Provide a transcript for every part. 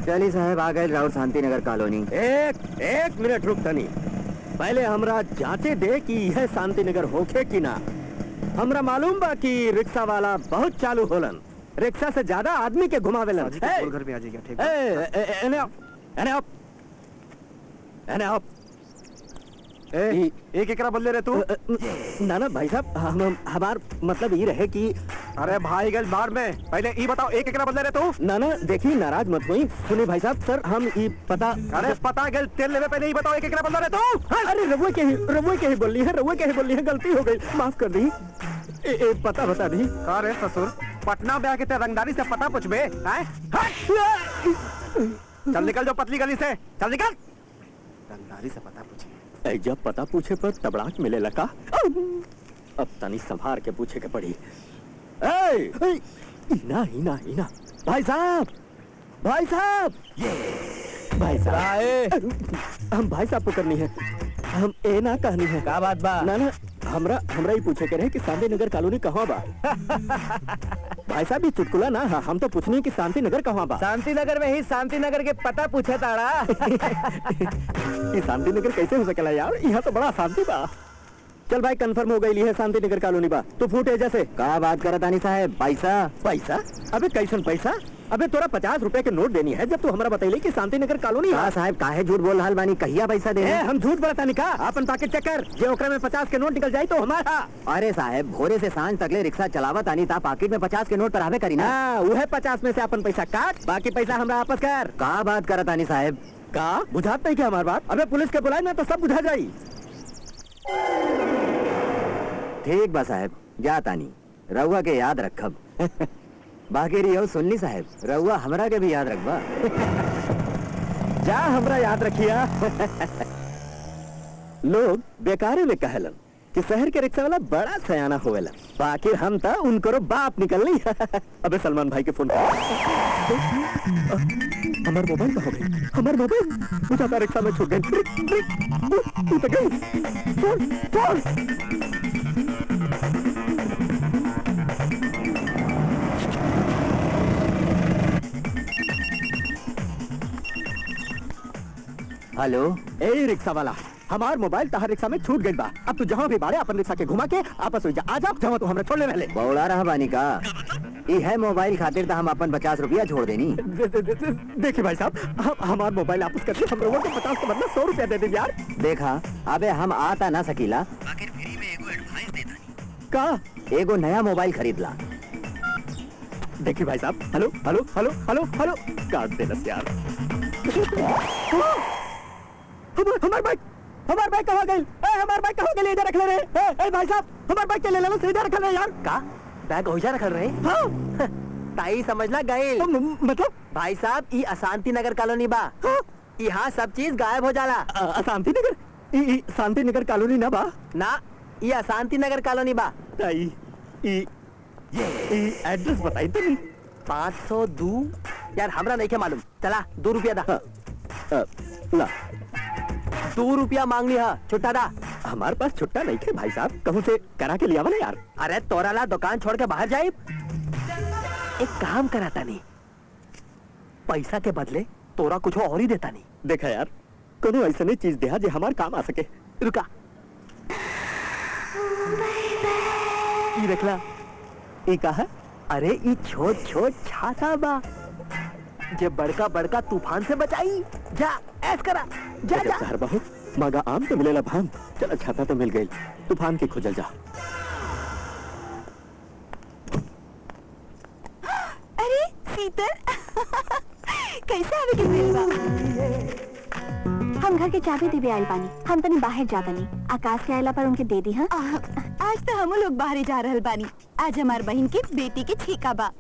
चली साहब आ गए राउर शांति नगर कॉलोनी। एक मिनट रुक तनी, पहले हमरा जांचे दे कि यह शांति नगर होखे कि ना। हमरा मालूम बा कि रिक्शा वाला बहुत चालू होलन, रिक्शा से ज्यादा आदमी के घुमावेलन। घर में आ जाइए। ठीक है एने आप एक एकरा बदले रहे तू। ना ना भाई साहब, हमार मतलब ये रहे कि अरे भाई गल बाहर में, पहले ये बताओ एक एकरा बदले रहे तू। ना ना देखिए नाराज मत होई, सुनिए भाई साहब, सर हम ये पता। अरे पता गल तेल लेवे, पहले ये बताओ एक एकरा बदले रहे तू। अरे रवुए के ही बोल ली है, गलती हो गई, माफ कर दी। पता बता दी। अरे ससुर, पटना में आके ते रंगदारी से पता पूछबे हैं? चल निकल जो पतली गली से, चल निकल। रंगदारी से पता पूछे, जब पता पूछे पर तबड़ाक मिले लगा। अब तनी संभार के पूछे के पड़ी। इना भाई साहब हम भाई साहब को करनी है, हम ए ना कहनी है। क्या बात बा? ना हमरा ही पूछे के रहे कि शांति नगर कॉलोनी कहाँ बा। भाई साहब ये चुटकुला ना, हम तो पूछनी है कि शांति नगर कहाँ बा। शांति नगर में ही शांति नगर के पता पूछे ताड़ा। ये शांति नगर कैसे हो सकेला यार, यहाँ तो बड़ा शांति बा। चल भाई कंफर्म हो गई है, शांति नगर कॉलोनी बा। तू फूट है जैसे का बात करत आनी साहब? पैसा? अबे कैसन पैसा? अबे तोरा 50 रुपए के नोट देनी है, जब तू हमरा बतैली कि शांति नगर कॉलोनी। का साहब काहे झूठ बोल रहल बानी? कहिया पैसा दे? हम झूठ बोलता नहीं का, अपन पॉकेट चेक कर, जे ओकरा में 50 के नोट निकल जाए तो हमारा। अरे साहब भोरे से सांझ तकले रिक्शा चलावत आनी ता पॉकेट में 50 के नोट पर आवे करी ना। वह 50 में से अपन पैसा काट, बाकी पैसा हमरा वापस कर। का बात करत आनी साहब? का बुझात नहीं क्या हमार बात? अबे पुलिस के बुलाए ना तो सब बुझा जाई। ठीक बा साहब, जात आनी, रउआ के याद रखब। बाकी रियो सुनली साहब, रउआ हमरा के भी याद रखबा। जा हमरा याद रखिया। लोग बेकारे में कहलन कि शहर के रिक्शा वाला बड़ा सयाना होवेला, बाकी हम तो उनको बाप निकलनी। अबे सलमान भाई के फोन। हमार मोबाइल कहाँ गई? हमार मोबाइल बुझाता रिक्शा में छूट गई। तू तो गई। फोन हेलो, ए रिक्शा वाला, हमार मोबाइल तहार रिक्शा में छूट गई बा। अब तू जहाँ भी बाड़े अपन रिक्शा के घुमा के आपस हो जा, आ जा जहाँ तू हमरा छोड़ने वाले। बौला रहा बानी का? ई है मोबाइल खातिर तो हम अपन 50 रुपया छोड़ देनी। देखिए भाई साहब, हमार मोबाइल वापस करके हम लोगों को 50 के बदले 100 रुपया दे दे यार। देखा, अबे हम आता ना सकीला, आखिर फ्री में एगो एडवांस देता का एगो नया मोबाइल खरीद ला। देखिए भाई साहब, hello hello hello hello hello, काट देना यार। हमार बाइक कहाँ गई? हमार बाइक कहाँ गई? इधर रख ले रहे। भाई साहब हमार बाइक के ले लो, सीधा रख ले यार। का बैग ओइजा रखल रहे? हाँ। ताई समझला गए मतलब भाई साहब ई अशांति नगर कॉलोनी बा। हाँ? यहाँ सब चीज गायब हो जाला। शांति नगर? शांति नगर कॉलोनी ना बा ना, ये अशांति नगर कॉलोनी बा। ताई एड्रेस बताई तो नहीं। 502 यार हमरा नहीं के मालूम। चला 2 रुपया दा। ला 2 रुपया मांगनी है, छुट्टा दा। हमारे पास छुट्टा नहीं थे भाई साहब, कहूँ से करा के लिया वाला यार। अरे तोरा ला दुकान छोड़ के बाहर जाए। एक काम कराता नहीं, पैसा के बदले तोरा कुछ और ही देता नहीं। देखा यार, कोनो ऐसा नहीं चीज दे जो हमारे काम आ सके। रुका, ये देखला, ये का है? अरे ये छोट छोट छाता बा, जे बड़का बड़का तूफान से बचाई। जा ऐस करा, जा जा। शहर बहुत मगा आम तो मिलेला भान, चल छाता तो मिल गई, तूफान की खुजल जा। अरे शीतल, कैसे आवे के मिल बा? हम घर के चाबी देवे आइल बानी, हम तनी बाहर जाता नहीं। आकाश के आयला पर उनके दे दी। हाँ आज तो हम लोग बाहर जा रहल बानी, आज हमार बहन की बेटी के छीका बा।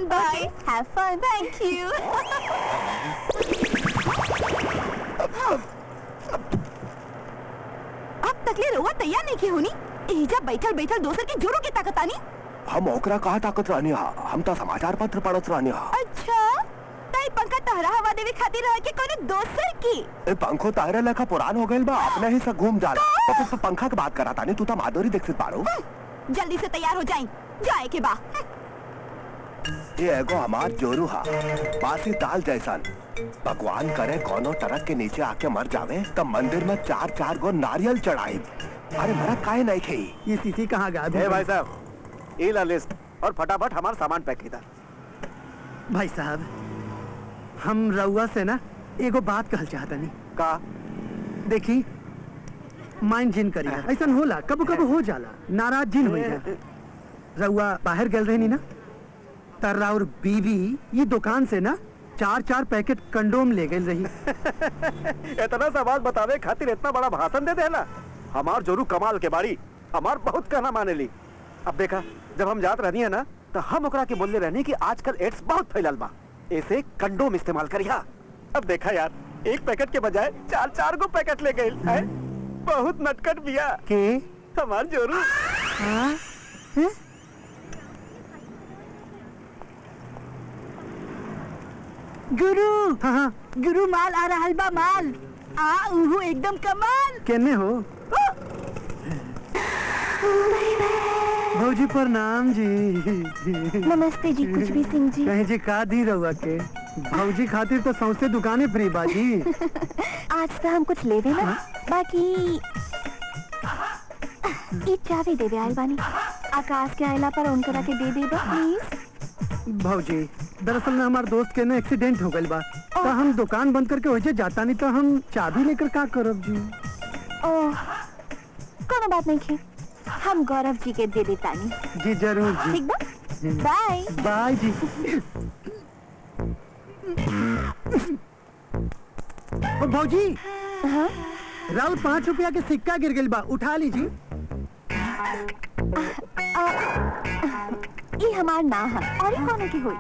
fun. Bye. Have fun. Thank you. अब तक ले रहुआ तैयार नहीं की होनी एजा बैठल बैठल दोसर की जोरों की ताकत आनी हम ओकरा कहा ताकत रहनी हा हम तो समाचार पत्र पढ़त रहनी हा अच्छा ताई पंखा तहरा हवा देवे खातिर रह के कोनो दोसर की ए पंखो तारे लेखा पुरान हो गइल बा अपने ही से घूम जाला तो पंखा के बात कराता नहीं तू तो माधुरी दीक्षित बाड़ू जल्दी से तैयार हो जाए जाए के बा ये एगो हमार जोरू हा बासी दाल जैसन भगवान करे कोनो टरक के नीचे आके मर जावे तब मंदिर में 4-4 गो नारियल चढ़ाई अरे मरा काहे नहीं खेई ये सीसी कहाँ गायब ए हो भाई गई? साहब ये ला लिस्ट और फटाफट हमारा सामान पैक कीदा। भाई साहब हम रउआ से ना एगो बात कहल चाहता नहीं का देखी माइन जिन करी ऐसा होला कबो कबो हो जाला नाराज जिन हो जा रउआ बाहर गल रही ना तर और बीवी ये दुकान से ना 4-4 पैकेट कंडोम ले गई रही इतना सा बात बतावे खातिर इतना बड़ा भाषण दे देला हमार जोरू कमाल के बाड़ी हमार बहुत कहना माने ली। अब देखा जब हम जात रहनी है ना तो हम ओकरा के बोलले रहनी कि आजकल एड्स बहुत फैलल बा ऐसे कंडोम इस्तेमाल करिया। अब देखा यार एक पैकेट के बजाय 4-4 गो पैकेट ले गई है बहुत नटखट बिया के हमार जोरू। हाँ? हैं? गुरु हाँ हाँ गुरु माल आ रहल बा माल आ उहु एकदम कमाल केने हो भौजी प्रणाम जी नमस्ते जी कुछ भी सिंह जी कहीं जी का दी रहुआ के भौजी खातिर तो सौंसे दुकानें फ्री बाजी आज तो हम कुछ ले देना बाकी ई चाबी दे दे आइल बानी आकाश के आइला पर उनकरा के दे दे प्लीज भौजी दरअसल में हमारे दोस्त के ना एक्सीडेंट हो गइल बा तो हम दुकान बंद करके वैसे जाता नहीं तो हम चाबी लेकर का करब जी ओह कोनो बात नहीं खे हम गौरव जी के दे देतानी जी जरूर जी ठीक बा बाय बाय जी ओ भौजी हाँ राउत 5 रुपया के सिक्का गिर गइल बा उठा लीजिए ई हमार ना है और ई कोनो की होई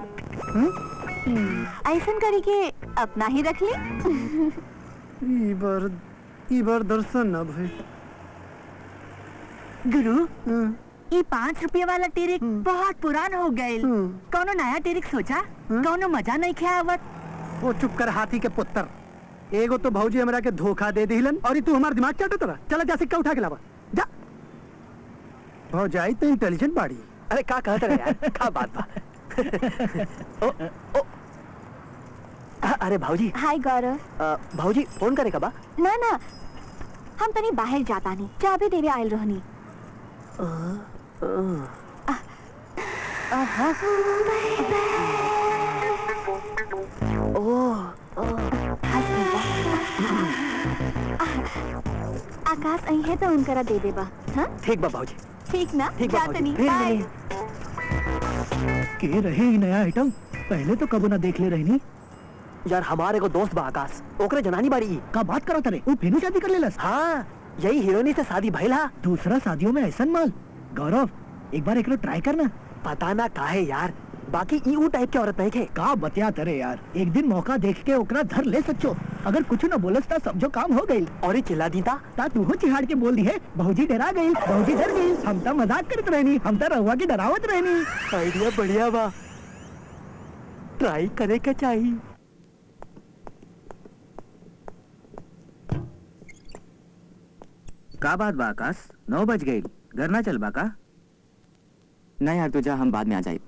ऐसन करी के अपना ही रख ली ई बार दर्शन न भइल गुरु हाँ, ये 5 रुपये वाला टेरिक बहुत पुरान हो गए कौनो नया टेरिक सोचा कौनो मजा नहीं खे आवत वो चुप कर हाथी के पुत्र एगो तो भौजी हमरा के धोखा दे दिलन और तू हमार दिमाग चाटो तोरा चला जा सिक्का उठा के लावा जा भौजाई तो इंटेलिजेंट बाड़ी अरे का कहत रहे यार का बात बा ओ ओ अरे भाऊजी हाय गौरव भाऊजी फोन करे का बा ना ना हम तनी बाहर जाता नहीं चाबी देवे आयल रहनी आकाश आई है तो उनकरा दे देबा हाँ ठीक बा भाऊजी ठीक ना ठीक बा जातनी भाऊजी फिर बाय मिली। के रहे ही नया आइटम पहले तो कबो ना देख ले रही यार हमारे को दोस्त बा आकाश ओकरे जनानी बाड़ी का बात करा तरे वो फिर शादी कर लेलस हाँ यही हीरोइनी से शादी भइल हा दूसरा शादियों में ऐसा माल गौरव एक बार एकरो ट्राई करना पता ना काहे यार बाकी ई ऊ टाइप के औरत नहीं थे का बतिया तरे यार एक दिन मौका देख के ओकरा धर ले सच्चो अगर कुछ न बोलस ता समझो काम हो गई और ही चिल्ला दी था ता तू हो चिहाड़ के बोल दी है भौजी डरा गई भौजी डर गई हम तो मजाक करत रहनी हम तो रहुआ की डरावत रहनी आइडिया बढ़िया बा ट्राई करे के चाहिए का बात बा आकाश 9 बज गई घर ना चल बा का नहीं यार तुझा हम बाद में आ जाए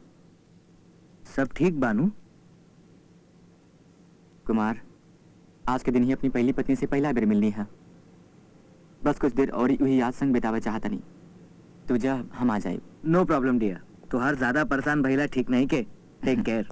सब ठीक बानू कुमार आज के दिन ही अपनी पहली पत्नी से पहला बेर मिलनी है बस कुछ देर और वही याद संग बितावे चाहता नहीं तुझा हम आ जाए नो प्रॉब्लम डियर तुहार ज्यादा परेशान भइला ठीक नहीं के टेक केयर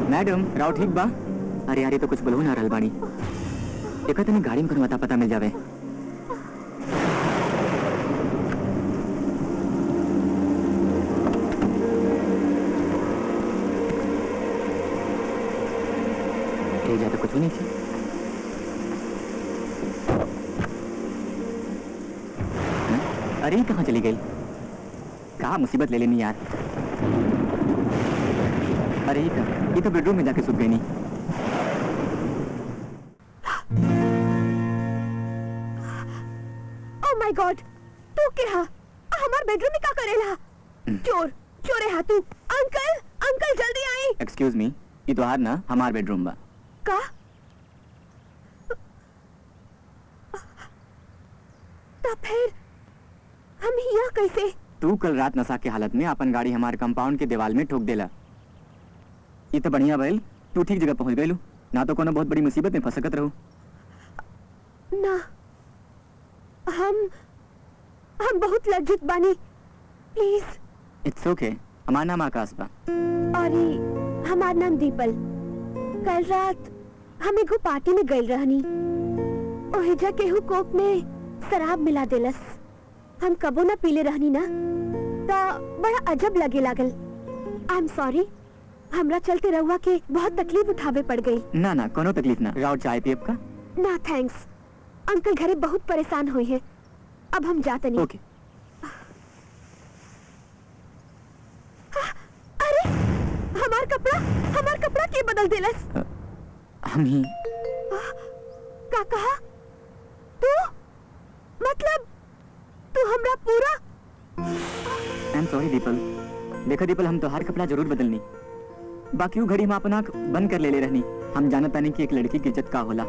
मैडम राव ठीक बा? अरे यार ये तो कुछ बोलू ना रहल बानी। देखा तनी गाड़ी में कोनो पता मिल जावे। ये ज्यादा कुछ नहीं थी। अरे कहाँ चली गई? कहाँ मुसीबत ले लेनी यार। अरे ये तो बेडरूम में जाके सुत गई नहीं। ओह माय गॉड, तू क्या हमार बेडरूम में क्या करेला? चोर चोरे हा तू। अंकल अंकल जल्दी आई। एक्सक्यूज मी, ये तो हार ना हमार बेडरूम बा। का? तब फिर हम यहाँ कैसे? तू कल रात नशा के हालत में अपन गाड़ी हमारे कंपाउंड के दीवार में ठोक देला। ये तो बढ़िया भइल, तू ठीक जगह पहुंच गइलू, ना तो कोनो बहुत बड़ी मुसीबत में फंसकत रहू। ना, हम बहुत लज्जित बानी, प्लीज। इट्स ओके, हमार नाम आकाश बा। अरे हमार नाम दीपल। कल रात हम एगो पार्टी में गइल रहनी। ओहिजा केहू कोक में शराब मिला देलस। हम कबो ना पीले रहनी ना, ता बड़ा अजब लगे लागल। आई एम सॉरी, हमरा चलते रहुआ के बहुत तकलीफ उठावे पड़ गई। ना ना कोनो तकलीफ ना। राउर चाय पियब का? ना थैंक्स, अंकल घरे बहुत परेशान हुए हैं। अब हम जाते नहीं। ओके। अरे हमार कपड़ा के बदल देलस? हम ही। का कहा? तू मतलब तू हमरा पूरा? I am sorry the people. देखा दीपल, हम तो हर कपड़ा जरूर बदलनी, बाकी वो घड़ी हम अपन आँख बंद कर ले रहनी। हम जानत तानी कि एक लड़की की इज्जत का होला।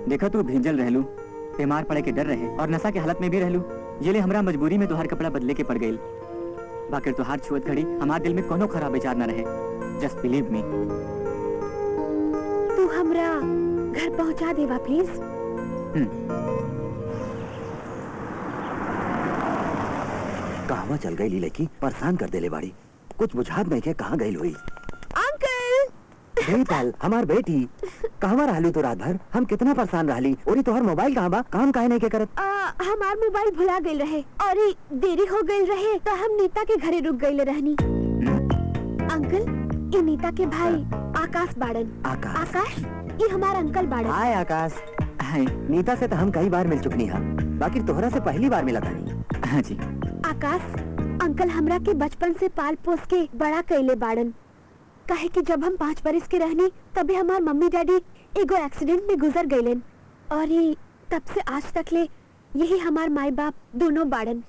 देखा तू भेजल रहलू, बीमार पड़े के डर रहे और नशा के हालत में भी रहलू, ये ले हमरा मजबूरी में तोहार कपड़ा बदले के पड़ गई। बाकी तोहार छुअत घड़ी हमार दिल में कोनो खराब विचार न रहे। Just believe me. तू हमरा घर पहुंचा देवा प्लीज। कहवा चल गई लड़की, परेशान कर देले बाड़ी। कुछ बुझात नहीं के कहाँ गई हुई। अंकल दीपल हमार बेटी, कहवा रहलू तो रात भर? हम कितना परेशान रहली। और तोहर मोबाइल कहाँ बा? काम काहे नहीं के करत? हमार मोबाइल भुला गई रहे और देरी हो गई रहे तो हम नीता के घरे रुक गई रहनी। अंकल ये नीता के भाई आकाश बाड़न। आकाश ये हमार अंकल बाड़न। हाय आकाश। हाय। नीता से तो हम कई बार मिल चुकनी है, बाकी तोहरा से पहली बार मिला तानी। हाँ जी। आकाश अंकल हमरा के बचपन से पाल पोस के बड़ा कैले बाड़न। काहे कि जब हम 5 बरस के रहनी तभी हमार मम्मी डैडी एगो एक्सीडेंट में गुजर गईलन और तब से आज तक ले यही हमार माई बाप दोनों बाड़न।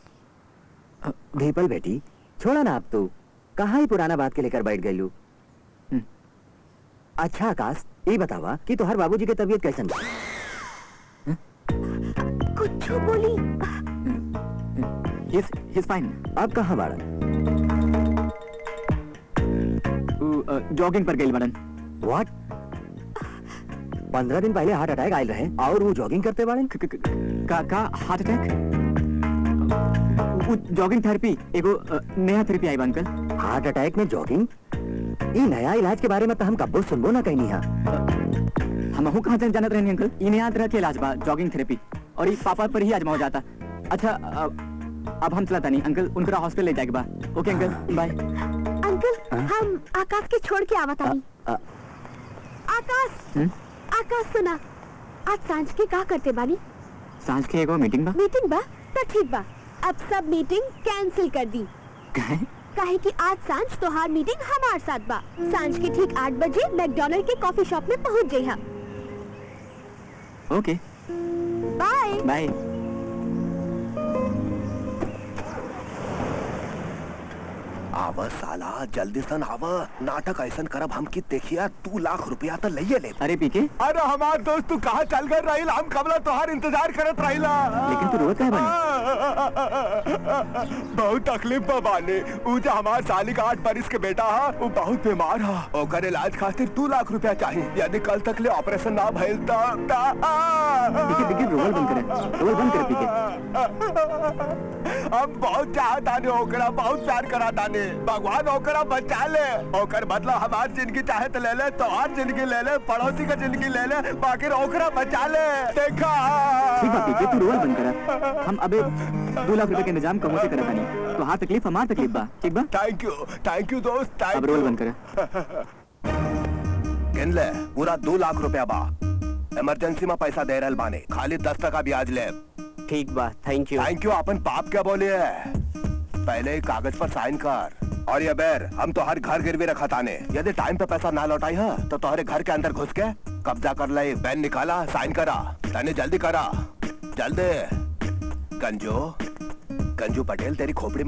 दीपल बेटी छोड़ा ना, अब तू कहाँ ही पुराना बात के लेकर बैठ गई लू। अच्छा आकाश ये बतावा कि तोहर बाबूजी की तबीयत कैसन बा? कुछ बोली? He's fine. अब कहाँ बाड़न? जॉगिंग पर गई बड़न। What? 15 दिन पहले हार्ट अटैक आयल रहे और वो जॉगिंग करते बाड़न? का हार्ट अटैक? वो जॉगिंग थेरेपी एगो नया थेरेपी आई बा अंकल। हार्ट अटैक में जॉगिंग? ये नया इलाज के बारे में तो हम कब्बो सुनबो ना कहीं हा। हम कहाँ से जानत रहनी अंकल? ये नया तरह के इलाज बा जॉगिंग थेरेपी और ये पापा पर ही आजमा हो जाता। अच्छा अब हम चलता नहीं अंकल, उनका हॉस्पिटल ले जाएगा बा। ओके अंकल बाय। अंकल हम आकाश के छोड़ के आवत आनी। आकाश आकाश सुना, आज सांझ के का करते बानी? सांझ के एगो मीटिंग बा। मीटिंग बा तो ठीक बा, अब सब मीटिंग कैंसिल कर दी। काहे कि आज सांझ तोहार मीटिंग हमार साथ बा। सांझ के ठीक 8 बजे मैकडॉनल्ड के कॉफी शॉप में पहुंच जाइहा। ओके बाय बाय। आव साला जल्दी सन आव, नाटक ऐसन करब हम की देखिया 2 लाख रुपया तो लइये ले। अरे पीके अरे हमार दोस्त तू कहाँ चल गए रहिल? हम कबला तोहार इंतजार करत रहिला। लेकिन तू रोत काहे बानी? बहुत तकलीफ में बाने। ऊ जो हमार साली का 8 बरिस के बेटा हा, वो बहुत बीमार हा। ओकर इलाज खातिर 2 लाख रुपया चाहिए। यदि कल तक ले ऑपरेशन ना भइल पीके रोल बंद करे, रोल बंद करे पीके। हम बहुत चाहता ने ओकरा, बहुत प्यार करा ताने। भगवान ओकरा बचा ले। ओकर बदला हमार जिंदगी चाहे तो ले ले, तोहार जिंदगी ले ले, पड़ोसी का जिंदगी ले ले, बाकी ओकरा बचा ले। देखा ठीक बात है, तू रोल बंद करा। हम अबे 2 लाख रुपए के इंतजाम कहूं से करत नहीं। तो हाँ तकलीफ हमार तकलीफ बा, ठीक बा? थैंक यू दोस्त, अब थैंक रोल यू। बंद करा। गिन ले, पूरा 2 लाख रुपया बा। इमरजेंसी में पैसा दे रहल बानी, खाली 10% ब्याज ले। ठीक बा, थैंक यू। Thank you. अपन पाप क्या बोलिए, पहले ही कागज पर साइन कर। और ये बेर हम तो हर घर गिरवी रखा ताने, यदि टाइम पे पैसा ना लौटाई है तो तुम्हारे घर के अंदर घुस के कब्जा कर ले। बैन निकाला, साइन करा, तने जल्दी करा, जल्दी। गंजू पटेल तेरी खोपड़ी